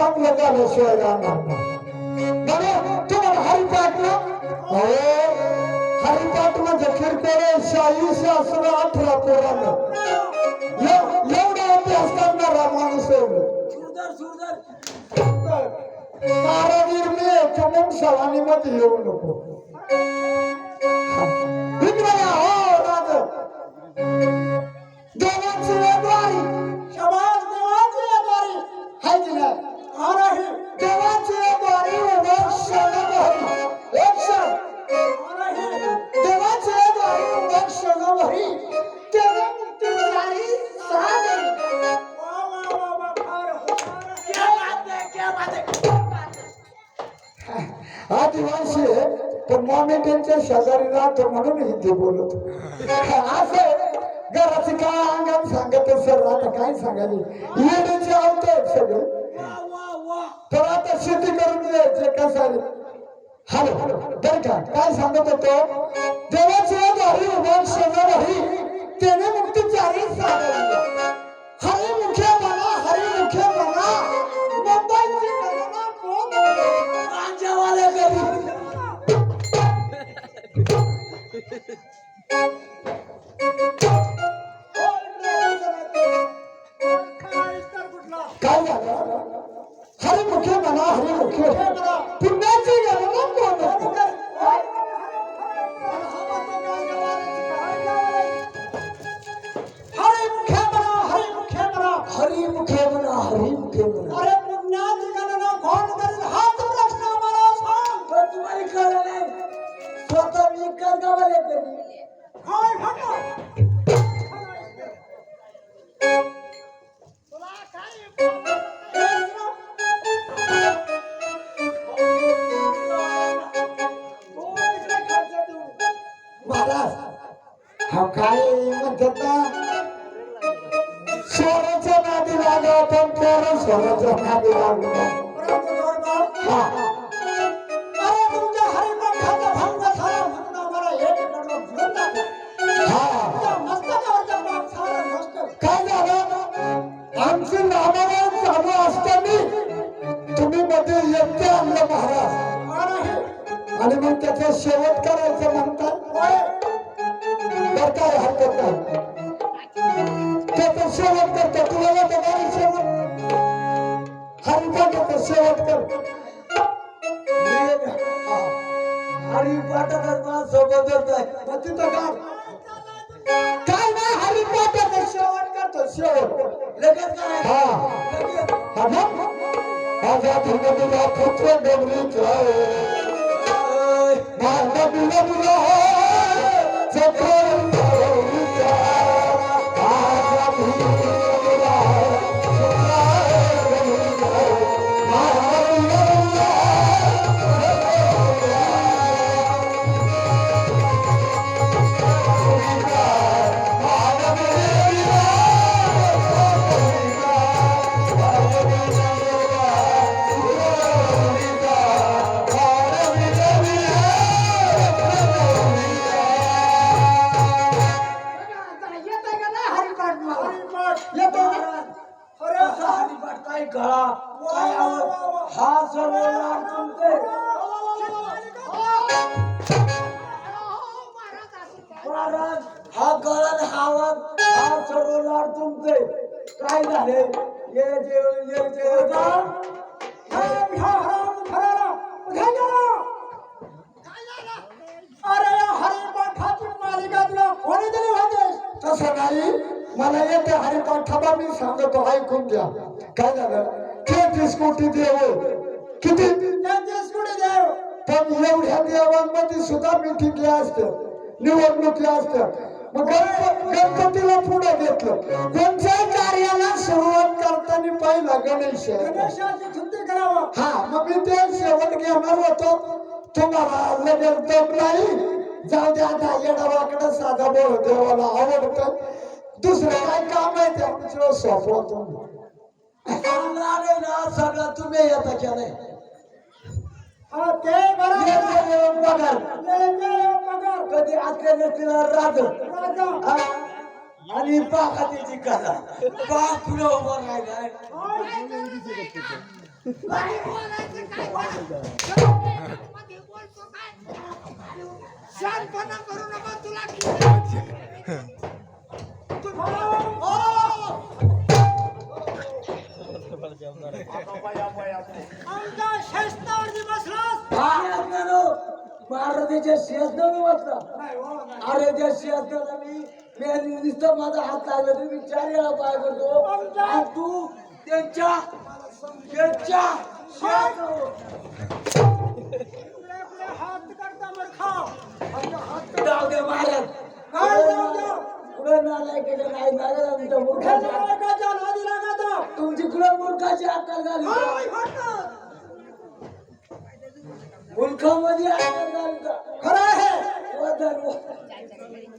चांगलं झाल्याशिवाय राहणार नाही. बरं तुम्हाला हरिपाठ ना हो हरिपाठ म्हणजे किरकोळ शाही शास्त्र 18 पोरांना एवढा अभ्यास करणारा माणूस कारागीर मी चमून सवानी मध्ये येऊ नको हो राज देवाची द्वारी शबाज देवाची द्वारी हाय की नाही अरे देवाची द्वारी देवाची द्वारी भरी तेव्हा मुक्ती झाली आदिवासी पण मामी त्यांच्या शेजारी राहतो म्हणून हिंदी बोलत असं घराचे काय अंगात सांगत सर आता काय सांगायचे येण्याचे आवत सगळे तर आता शेती करून द्यायचे कसाले हॅलो बरं का काय सांगत होतो देवाचे दारी उभा शेजारी त्याने मुक्ती जारी हरी मुखे म्हणा हरी मुखे म्हणा मुंबईची गणना कोण गांजावाले करी काय झालं हरिमुखे म्हणा हरिमुखे पुण्याची गणना कोण हरिमुखे म्हणा हरिमुखे म्हणा अरे पुण्याची गणना कोण करेल हाच प्रश्न आम्हाला सांग तुम्हाला कळलं नाही स्वतः मी गावाला करी महाराज हा काय म्हणतात ना स्वराच्या नादी लागला पण पोरं स्वराच्या नादी लागलो हा अरे तुमच्या हरिपंथाचा भंग झाला म्हणून आम्हाला एक कडून घेऊन टाकलं हा मस्तकावरचा पाप सारा नष्ट काय झालं आमची नामाला चालू असताना तुम्ही मध्ये यज्ञ आणलं महाराज आणि मग त्याचा शेवट करायचं म्हणतात तर काय हरकत नाही त्याचा शेवट करतो तुला तुम्हाला शेवट हरिपाठाचा शेवट कर हरिपाठाचा सोबतच आहे तिथं काय नाही हरिपाठाचा शेवट करतो शेवट लगेच काय हा मग माझा धर्मदिला पुत्र डोंगरीचा माझा बिलबुला चक्र हा गळण हावत हा सरोवर तुमचे काय झाले ये अरे हरिपाठाची मालिका तुला कोणी दिली होते तसं नाही मला येते हरिपाठा मी सांगतो ऐकून घ्या काय झालं 33 कोटी देव किती 33 कोटी देव पण एवढ्या देवांमध्ये सुद्धा मिटिंग असते निवडणुकी असतात मग गणपतीला पुढे घेतलं कोणत्या कार्याला सुरुवात करताना पहिला गणेशाची शुद्धी करावं हा मग मी ते शेवट घेणार होतो तुम्हाला लगेच दम नाही जाऊ द्या आता येडावाकडे साधा बोल देवाला आवडतं दुसरं काय काम आहे ते आमच्या सोपवतो सगळं तुम्ही येता की नाही कधी असलेले तिला राज आणि पाकाची कला पाक पुढे उभं राहिलाय मध्ये बोलायचं काय मध्ये बोलतो काय शांतपणा करू नका तुला आमच्या शासनावरती बसलास महाराजाच्या शेजदार वाचला अरे त्या शेजदाला मी नुसतं माझा हात लागला तर मी 4 वेळा पाय करतो आणि तू त्यांच्या हात करता मर खाव जाऊ दे महाराज काय जाऊ द्या पुढे नालायकाच्या नाही लागला तुमच्या मूर्खाच्या नालायकाच्या नादी लागायचा तुमची कुठे मूर्खाची अक्कल झाली मुलखामध्ये अक्कल झाली का खरं आहे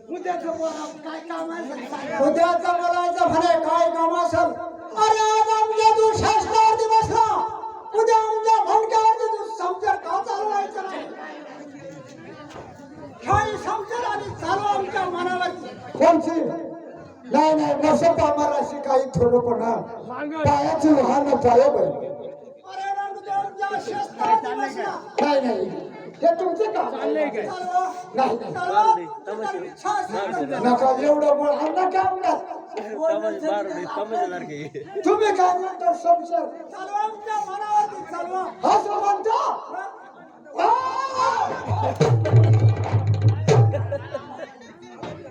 उद्याचं काय काम आहे उद्याचा बोलायचं म्हणे काय काम असेल अरे आज आमच्या तू शासनावरती बसला उद्या आमच्या भडक्यावरती तू समजर का चालवायचं नाही काही समजर आणि चालू आमच्या मनावरती कोणची नाही नाही नसत आम्हाला अशी काही थोडंपणा पायाची लहान पाय बाई अरे रंग तो आमच्या शासनावरती बसला नाही नाही हे तुमचं काम चालवा नाही चालवा तुमची इच्छा असेल तर. नका एवढं बोल नका म्हणतात तुम्ही काय म्हणता संशय चालवा आमच्या मनावरती चालवा असं म्हणता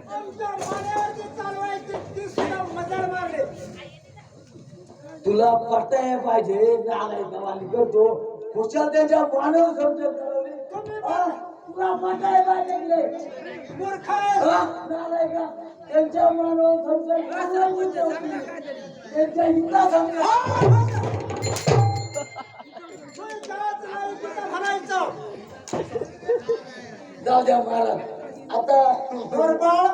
आमच्या मनावरती चालवायची ती सुद्धा मजल मारले तुला पटाय पाहिजे नालायका वाली करतो खुशाल त्यांच्या मानव समजत तुला पटाय पाहिजे मूर्ख आहे नालायका त्यांच्या मानव समजत त्यांच्या हिता समजत म्हणायचं जाऊ द्या महाराज आता गरबाळ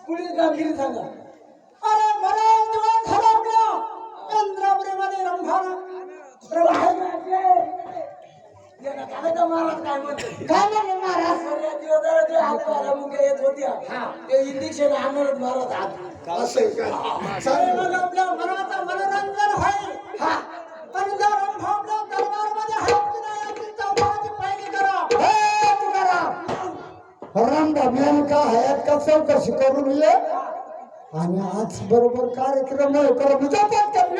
पुढील कामगिरी सांगा अरे बराच दिवस झाला आपल्या चंद्रापुरीमध्ये रंभारा महाराज काय म्हणतो काय म्हणले महाराज येत होत्या ते इंजेक्शन आणणार महाराज हात असं आहे का अरे मग आपल्या मनाचं मनोरंजन होईल आणि जर रंभा आपल्या दरबारमध्ये आहे की नाही याची चौकशी पहिली करा हे तुकाराम रामदा नेमका हयात का चौकशी करून ये आणि आज बरोबर कार्यक्रम आहे तर मुजफ्फर कमी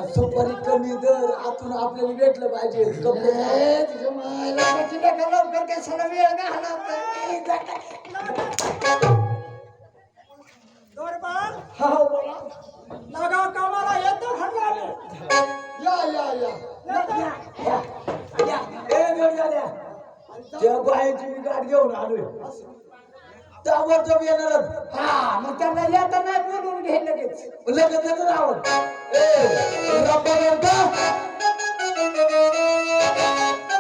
सुपारी कमी दर आतून आपल्याला भेटलं पाहिजे कपडे लवकर काय सगळा वेळ नाही गरबाळ हा बोला लागा कामाला येतो हल्ला या या या त्या बाहेरची मी गाठ घेऊन आलोय ताबडतोब येणारच हा मग त्यांना येता नाही बोलून घे लगेच लगेच आवड ए